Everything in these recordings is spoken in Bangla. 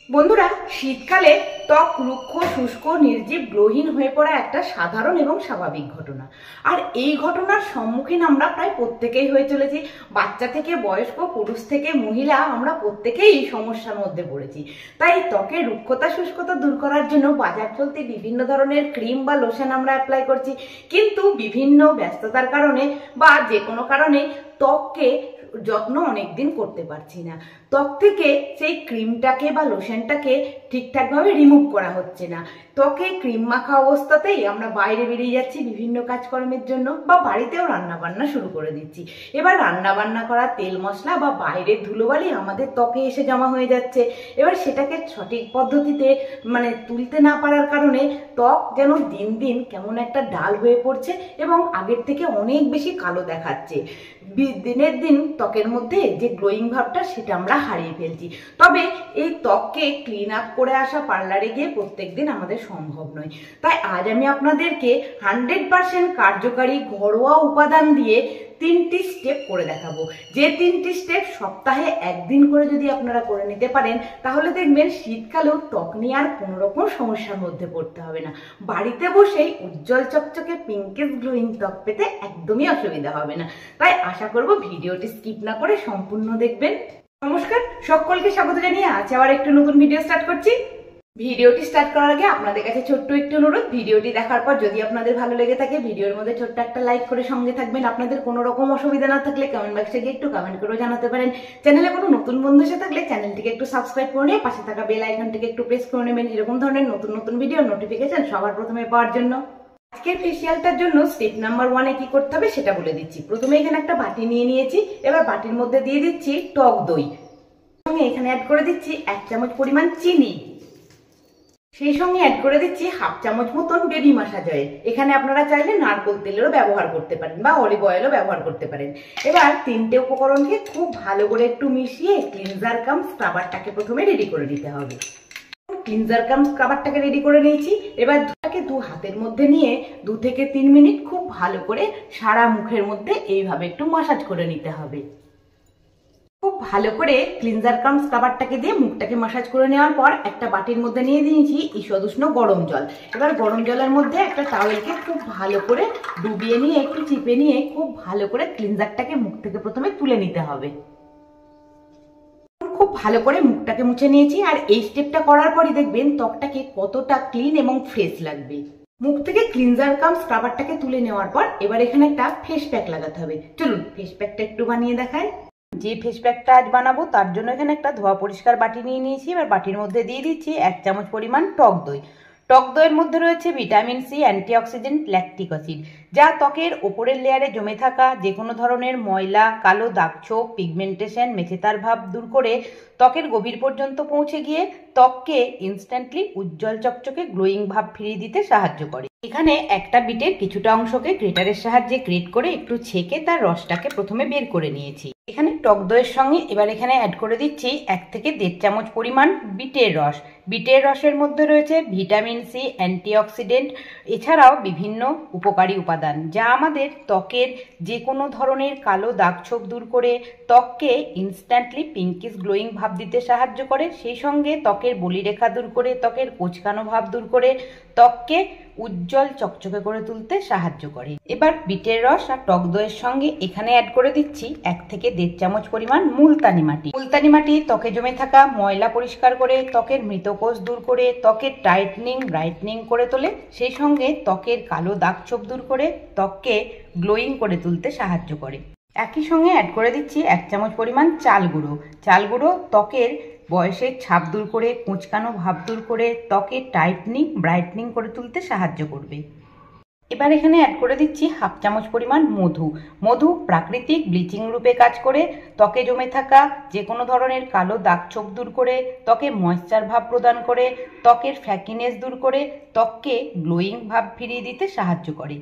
বন্ধুরা, শীতকালে ত্বক রুক্ষ, শুষ্ক, নির্জীব, গ্লোহীন হয়ে পড়া একটা সাধারণ এবং স্বাভাবিক ঘটনা। আর এই ঘটনার সম্মুখীন আমরা প্রায় প্রত্যেকেই হয়ে চলেছি। বাচ্চা থেকে বয়স্ক, পুরুষ থেকে মহিলা, আমরা প্রত্যেকেই এই সমস্যার মধ্যে পড়েছি। তাই ত্বকের রুক্ষতা, শুষ্কতা দূর করার জন্য বাজার চলতি বিভিন্ন ধরনের ক্রিম বা লোশন আমরা অ্যাপ্লাই করছি, কিন্তু বিভিন্ন ব্যস্ততার কারণে বা যে কোনো কারণে ত্বককে যত্ন অনেকদিন করতে পারছি না। ত্বক থেকে সেই ক্রিমটাকে বা লোশনটাকে ঠিকঠাকভাবে রিমুভ করা হচ্ছে না। ত্বকে ক্রিম মাখা অবস্থাতেই আমরা বাইরে বেরিয়ে যাচ্ছি বিভিন্ন কাজকর্মের জন্য, বা বাড়িতেও রান্না বান্না শুরু করে দিচ্ছি। এবার রান্না বান্না করা তেল মশলা বা বাইরের ধুলোবালি আমাদের ত্বকে এসে জমা হয়ে যাচ্ছে। এবার সেটাকে সঠিক পদ্ধতিতে তুলতে না পারার কারণে ত্বক যেন দিন দিন কেমন একটা ডাল হয়ে পড়ছে এবং আগের থেকে অনেক বেশি কালো দেখাচ্ছে। দিনের দিন ত্বকের মধ্যে যে গ্লোয়িং ভাবটা সেটা আমরা হারিয়ে ফেলছি। তবে এই ত্বককে ক্লিন আপ করে আসা পার্লারে গিয়ে প্রত্যেকদিন আমাদের সম্ভব নয়। তাই আজ আমি আপনাদেরকে 100% কার্যকারী ঘরোয়া উপাদান দিয়ে 3টি স্টেপ করে দেখাবো। যে 3টি স্টেপ সপ্তাহে একদিন করে যদি আপনারা করে নিতে পারেন, তাহলে দেখবেন শীতকালেও ত্বক নিয়ে আর কোনো রকম সমস্যার মধ্যে পড়তে হবে না। বাড়িতে বসেই উজ্জ্বল চকচকে পিঙ্কিশ গ্লোয়িং ত্বক পেতে একদমই অসুবিধা হবে না। তাই আশা করব ভিডিওটি স্কিপ না করে সম্পূর্ণ দেখবেন। নমস্কার, সকলকে স্বাগত জানিয়ে আজ আবার একটু নতুন ভিডিও স্টার্ট করছি। ভিডিওটি স্টার্ট করার আগে আপনাদের কাছে ছোট্ট একটু অনুরোধ, ভিডিওটি দেখার পর যদি আপনাদের ভালো লেগে থাকে ভিডিওর মধ্যে ছোট্ট একটা লাইক করে সঙ্গে থাকবেন। আপনাদের কোনো রকম অসুবিধা না থাকলে কমেন্ট বক্সে গিয়ে একটু কমেন্ট করেও জানাতে পারেন। চ্যানেলে কোনো নতুন বন্ধু এসে থাকলে চ্যানেলটিকে একটু সাবস্ক্রাইব করে নিয়ে পাশে থাকা বেল আইকনটিকে একটু প্রেস করে নেবেন, এরকম ধরনের নতুন নতুন ভিডিও নোটিফিকেশন সবার প্রথমে পাওয়ার জন্য। আজকের ফেসিয়ালটার জন্য স্টেপ নাম্বার 1-এ কি করতে হবে সেটা বলে দিচ্ছি। প্রথমে এখানে একটা বাটি নিয়ে নিয়েছি। এবার বাটির মধ্যে দিয়ে দিচ্ছি টক দই, এখানে অ্যাড করে দিচ্ছি 1 চামচ পরিমাণ চিনি, সেই সঙ্গে অ্যাড করে দিচ্ছি 1/2 চামচ মতন বেবি মাসাজ অয়েল। এখানে আপনারা চাইলে নারকেল তেলেরও ব্যবহার করতে পারেন বা অলিভ অয়েলও ব্যবহার করতে পারেন। এবার 3টে উপকরণকে খুব ভালো করে একটু মিশিয়ে ক্লিনজার কাম স্ক্রাবারটাকে প্রথমে রেডি করে নিতে হবে। ক্লিনজার কাম স্ক্রাবারটাকে রেডি করে নিয়েছি। এবার দুটাকে 2 হাতের মধ্যে নিয়ে 2 থেকে 3 মিনিট খুব ভালো করে সারা মুখের মধ্যে এইভাবে একটু মাসাজ করে নিতে হবে। খুব ভালো করে ক্লিনজার কাম স্ক্রাবারটাকে দিয়ে মুখটাকে মাসাজ করে নেওয়ার পর একটা বাটির মধ্যে নিয়ে দিয়েছি ঈষদুষ্ণ গরম জল। এবার গরম জলের মধ্যে একটা টাওয়েলকে খুব ভালো করে ডুবিয়ে নিয়ে একটু চিপে নিয়ে খুব ভালো করে ক্লিনজারটাকে মুখ থেকে প্রথমে তুলে নিতে হবে। খুব ভালো করে মুখটাকে মুছে নিয়েছি। আর এই স্টেপটা করার পরই দেখবেন ত্বকটাকে কতটা ক্লিন এবং ফ্রেশ লাগবে। মুখ থেকে ক্লিনজার কাম স্ক্রাবারটাকে তুলে নেওয়ার পর এবার এখানে একটা ফেস প্যাক লাগাতে হবে। চলুন ফেস প্যাকটা একটু বানিয়ে দেখাই। যে ফেস প্যাকটা আজ বানাবো তার জন্য এখানে একটা ধোয়া পরিষ্কার বাটি নিয়ে নিয়েছি। এবার বাটির মধ্যে দিয়ে দিচ্ছি 1 চামচ পরিমাণ টক দই। টক দইয়ের মধ্যে রয়েছে vitamin C, antioxidant, lactic acid, যা ত্বকের ওপরের লেয়ারে জমে থাকা যে কোনো ধরনের ময়লা, কালো দাগছোপ, পিগমেন্টেশন, মেচেতার ভাব দূর করে ত্বকের গভীর পর্যন্ত পৌঁছে গিয়ে ত্বককে ইনস্ট্যান্টলি উজ্জ্বল চকচকে গ্লোয়িং ভাব ফিরিয়ে দিতে সাহায্য করে। এখানে একটা বিটের কিছুটা অংশকে গ্রেটারের সাহায্যে গ্রেট করে একটু ছেঁকে তার রসটাকে প্রথমে বের করে নিয়েছি। এখানে টক দইয়ের সঙ্গে এবার এখানে অ্যাড করে দিচ্ছি 1 থেকে 1.5 চামচ পরিমাণ বিটের রস। বিটের রসের মধ্যে রয়েছে ভিটামিন সি, অ্যান্টিঅক্সিডেন্ট, এছাড়াও বিভিন্ন উপকারী উপাদান, যা আমাদের ত্বকের যে কোনো ধরনের কালো দাগছোপ দূর করে ত্বককে ইনস্ট্যান্টলি পিঙ্কিশ গ্লোয়িং ভাব দিতে সাহায্য করে। সেই সঙ্গে ত্বকের বলিরেখা দূর করে, ত্বকের কোঁচকানো ভাব দূর করে ত্বককে উজ্জ্বল চকচকে করে তুলতে সাহায্য করে। এবার বিটের রস আর টক দইয়ের সঙ্গে এখানে অ্যাড করে দিচ্ছি 1 থেকে 1.5 চামচ পরিমাণ মুলতানি মাটি। মুলতানি মাটি ত্বকে জমে থাকা ময়লা পরিষ্কার করে, ত্বকের মৃতকোষ দূর করে, ত্বকের টাইটনিং, ব্রাইটনিং করে তোলে। সেই সঙ্গে ত্বকের কালো দাগছোপ দূর করে ত্বককে গ্লোয়িং করে তুলতে সাহায্য করে। একই সঙ্গে অ্যাড করে দিচ্ছি 1 চামচ পরিমাণ চাল গুঁড়ো। চাল গুঁড়ো ত্বকের বয়সের ছাপ দূর করে, কোঁচকানো ভাব দূর করে, ত্বকের টাইটনিং, ব্রাইটনিং করে তুলতে সাহায্য করবে। এবার এখানে অ্যাড করে দিচ্ছি 1/2 চামচ পরিমাণ মধু। মধু প্রাকৃতিক ব্লিচিং রূপে কাজ করে ত্বকে জমে থাকা যে কোনো ধরনের কালো দাগছোপ দূর করে, ত্বকে ময়েশ্চার ভাব প্রদান করে, ত্বকের ফ্ল্যাকিনেস দূর করে ত্বককে গ্লোয়িং ভাব ফিরিয়ে দিতে সাহায্য করে।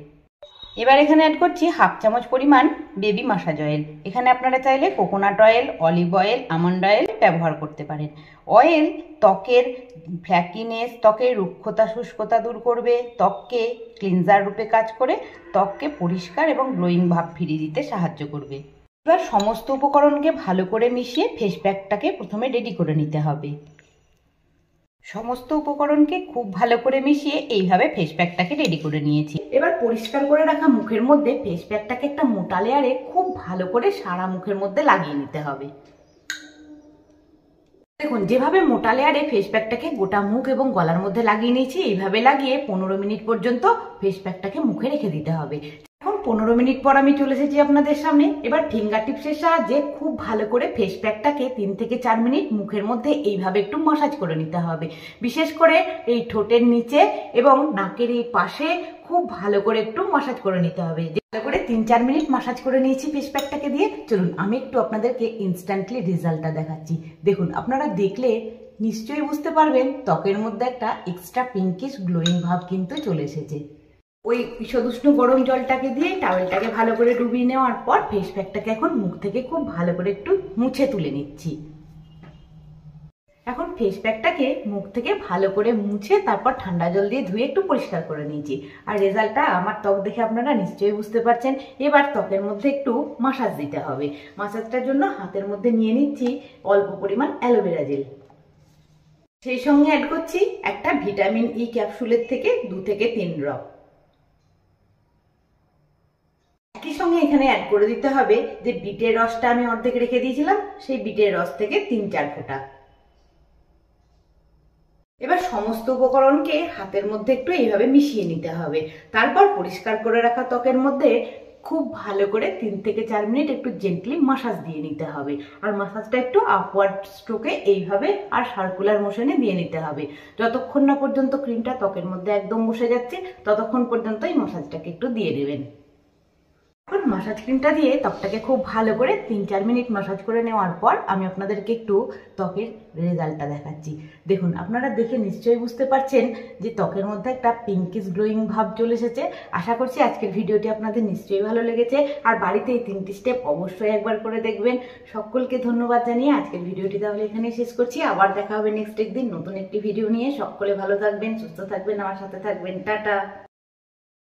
এবার এখানে অ্যাড করছি 1/2 চামচ পরিমাণ বেবি মাসাজ অয়েল। এখানে আপনারা চাইলে coconut oil, olive oil, almond oil ব্যবহার করতে পারেন। অয়েল ত্বকের ফ্ল্যাকিনেস, ত্বকের রুক্ষতা শুষ্কতা দূর করবে, ত্বককে ক্লিনজার রূপে কাজ করে ত্বককে পরিষ্কার এবং গ্লোয়িং ভাব ফিরিয়ে দিতে সাহায্য করবে। এবার সমস্ত উপকরণকে ভালো করে মিশিয়ে ফেস প্যাকটাকে প্রথমে রেডি করে নিতে হবে। সমস্ত উপকরণকে খুব ভালো করে মিশিয়ে এইভাবে ফেস প্যাকটাকে রেডি করে নিয়েছি। এবার পরিষ্কার করে রাখা মুখের মধ্যে ফেস প্যাকটাকে একটা মোটা লেয়ারে খুব ভালো করে সারা মুখের মধ্যে লাগিয়ে নিতে হবে। দেখুন, যেভাবে মোটা লেয়ারে ফেস প্যাকটাকে গোটা মুখ এবং গলার মধ্যে লাগিয়ে নিয়েছি, এইভাবে লাগিয়ে 15 মিনিট পর্যন্ত ফেস প্যাকটাকে মুখে রেখে দিতে হবে। এখন 15 মিনিট পর আমি চলে এসেছি আপনাদের সামনে। এবার ফিঙ্গার টিপসের সাহায্যে খুব ভালো করে ফেস প্যাকটাকে 3 থেকে 4 মিনিট মুখের মধ্যে এইভাবে একটু মাসাজ করে নিতে হবে। বিশেষ করে এই ঠোঁটের নিচে এবং নাকের এই পাশে খুব ভালো করে একটু মাসাজ করে নিতে হবে। ভালো করে 3-4 মিনিট মাসাজ করে নিয়েছি ফেস প্যাকটাকে দিয়ে। চলুন আমি একটু আপনাদেরকে ইনস্ট্যান্টলি রেজাল্টটা দেখাচ্ছি। দেখুন, আপনারা দেখলে নিশ্চয়ই বুঝতে পারবেন ত্বকের মধ্যে একটা এক্সট্রা পিঙ্কিশ গ্লোয়িং ভাব কিন্তু চলে এসেছে। ওই ঈষদুষ্ণ গরম জলটাকে দিয়ে টাওয়েলটাকে ভালো করে ডুবিয়ে নেওয়ার পর ফেস প্যাকটাকে এখন মুখ থেকে খুব ভালো করে একটু মুছে তুলে নিচ্ছি। এখন ফেস প্যাকটাকে মুখ থেকে ভালো করে মুছে তারপর ঠান্ডা জল দিয়ে ধুয়ে একটু পরিষ্কার করে নিয়েছি। আর রেজাল্টটা আমার ত্বক দেখে আপনারা নিশ্চয়ই বুঝতে পারছেন। এবার ত্বকের মধ্যে একটু মাসাজ দিতে হবে। মাসাজটার জন্য হাতের মধ্যে নিয়ে নিচ্ছি অল্প পরিমাণ অ্যালোভেরা জেল। সেই সঙ্গে অ্যাড করছি একটা ভিটামিন ই ক্যাপসুলের থেকে 2 থেকে 3 ড্রপ। একই সঙ্গে এখানে অ্যাড করে দিতে হবে যে বিটের রসটা আমি অর্ধেক রেখে দিয়েছিলাম, সেই বিটের রস থেকে 3-4 ফোঁটা। এবার সমস্ত উপকরণকে হাতের মধ্যে একটু এইভাবে মিশিয়ে নিতে হবে। তারপর পরিষ্কার করে রাখা ত্বকের মধ্যে খুব ভালো করে 3 থেকে 4 মিনিট একটু জেন্টলি মাসাজ দিয়ে নিতে হবে। আর মাসাজটা একটু আপওয়ার্ড স্ট্রোকে এইভাবে আর সার্কুলার মোশনে দিয়ে নিতে হবে। যতক্ষণ না পর্যন্ত ক্রিমটা ত্বকের মধ্যে একদম বসে যাচ্ছে ততক্ষণ পর্যন্ত এই মাসাজটাকে একটু দিয়ে দেবেন। এখন মাসাজ ক্রিমটা দিয়ে ত্বকটাকে খুব ভালো করে 3-4 মিনিট মাসাজ করে নেওয়ার পর আমি আপনাদেরকে একটু ত্বকের রেজাল্টটা দেখাচ্ছি। দেখুন, আপনারা দেখে নিশ্চয়ই বুঝতে পারছেন যে ত্বকের মধ্যে একটা পিঙ্কিশ গ্লোয়িং ভাব চলে এসেছে। আশা করছি আজকের ভিডিওটি আপনাদের নিশ্চয়ই ভালো লেগেছে। আর বাড়িতে এই 3টি স্টেপ অবশ্যই একবার করে দেখবেন। সকলকে ধন্যবাদ জানিয়ে আজকের ভিডিওটি তাহলে এখানেই শেষ করছি। আবার দেখা হবে নেক্সট একদিন নতুন একটি ভিডিও নিয়ে। সকলে ভালো থাকবেন, সুস্থ থাকবেন, আমার সাথে থাকবেন। টাটা।